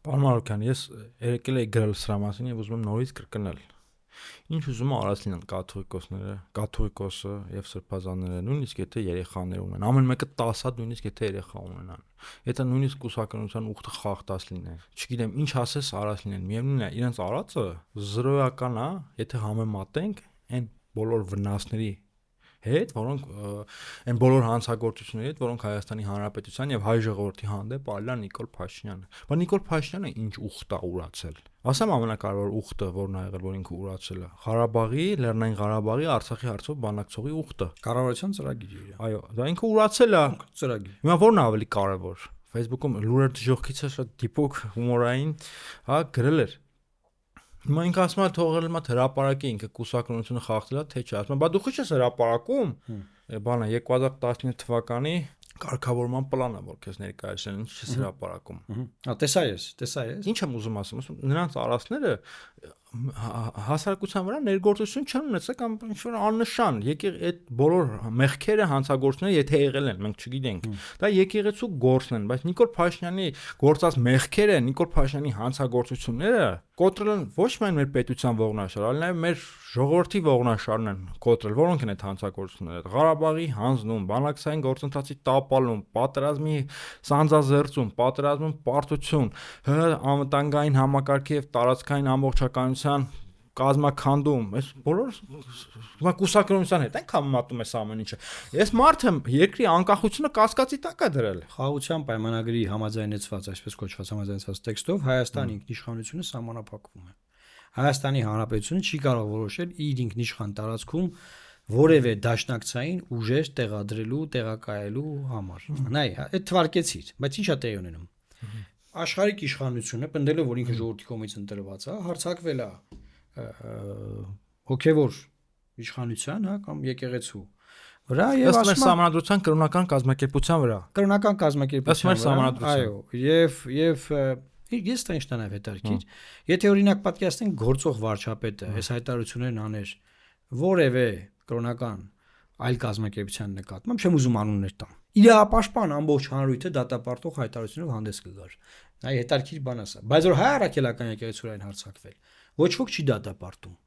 Պարոն Մարուկյան, ես երեկել էի գրել սրա մասին եւ ուզում եմ նորից կրկնել։ Ինչ ուզում արած լինեն կաթողիկոսները, կաթողիկոսը եւ սրբազանները, նույնիսկ եթե երեխաներ ունեն, ամեն մեկը 10 հատ նույնիսկ եթե երեխա ունենան։ Եթե նույնիսկ կուսակրոնության ուխտը խախտած լինեն, չգիտեմ, ինչ ասես արած լինեն, միևնույնն է, իրենց արածը 0-ական է, եթե համեմատենք այն բոլոր վնասների հետ, որոնք այն բոլոր հանցագործությունների հետ, որոնք Հայաստանի Հանրապետության եւ հայ ժողովրդի հանդեպ արել է Նիկոլ Փաշինյանը։ Բայց Նիկոլ Փաշինյանը ինչ ուխտ է urացել։ Ասեմ ամենակարևոր ուխտը, որն ա եղել, որ ինքը urացել է, Ղարաբաղի, Լեռնային Ղարաբաղի, Արցախի հարցով բանակցողի ուխտը։ Կառավարության ծրագիրը իր։ Այո, դա ինքը urացել է ծրագիր։ Հիմա որն է ավելի կարևոր։ Facebook-ում լուրեր դժոխքիցը շատ դիպոկ հումորային, հա, գրել էր։ Հիմա ինքը ասում է թողել մա հրապարակի ինքը կուսակրոնությունը խախտել է, թե չէ։ Ասում է, բա դու քիչ ես հրապարակում։ Բանը 2019 թվականի կարգավորման պլանը, որ քեզ ներկայացրել են, ինչ ես հրապարակում։ Հա, տեսա ես։ Ինչ եմ ուզում ասում, նրանց արածները հասարակության վրա ներգործություն չեն ունեցել կամ ինչ որ աննշան, եկել այդ բոլոր մեղքերը հանցագործները եթե եղել են, մենք չգիտենք։ Դա եկեղեցու գործն են, բայց Նիկոլ Փաշինյանի գործած մեղքերը, Նիկոլ Փաշինյանի հանցագործությունները կոտրել են ոչ միայն մեր պետության ողնաշար, այլ նաև մեր ժողովրդի ողնաշարն են կոտրել, որոնք են այդ հանցագործությունները։ Ղարաբաղի հանձնում, բանակցային գործընթացի տապալում, պատերազմի սանձազերծում, պատերազմում պարտություն, անվտանգային համակարգի եւ տարածքային ամբողջականության կազմաքանդում, այս բոլոր հիմա կուսակրոնության հետ ենք համեմատում այս ամեն ինչը։ Ես մարդ եմ, երկրի անկախությունը կասկածի տակ է դրել։ Խաղաղության պայմանագրի համաձայնեցված, այսպես կոչված համաձայնեցված տեքստով Հայաստանի ինքնիշխանությունը սահմանափակվում է։ Հայաստանի Հանրապետությունը չի կարող որոշել իր ինքնիշխան տարածքում որևէ դաշնակցային ուժեր տեղադրելու, տեղակայելու համար։ Նայ, այդ թվարկեցիր, բայց ի՞նչ է տեղի ունենում։ Աշխարհիկ իշխանությունը, պնդելով որ ինքը ժողովրդի կողմից ընտրված է, հարձակվել է հոգևոր իշխանության, հա, կամ եկեղեցու վրա եւ ասում է համանդրության կրոնական կազմակերպության վրա։ Կրոնական կազմակերպության վրա, այո, եւ ես դա ինչ տանավ հետարքիր։ Եթե օրինակ պատկերացնենք գործող վարչապետը այս հայտարարություններն աներ որևէ կրոնական այլ կազմակերպության նկատմամբ, չեմ ուզում անուններ տամ։ Իրապաշտպան ամբողջ հանրույթը դատապարտող հայտարարությունով հանդես կգար։ Այ հետարքիր բան ասա։ Բայց որ հայ առաքելական եկեղեցու այն հարձակվել, ոչ ոք չի դատապարտում։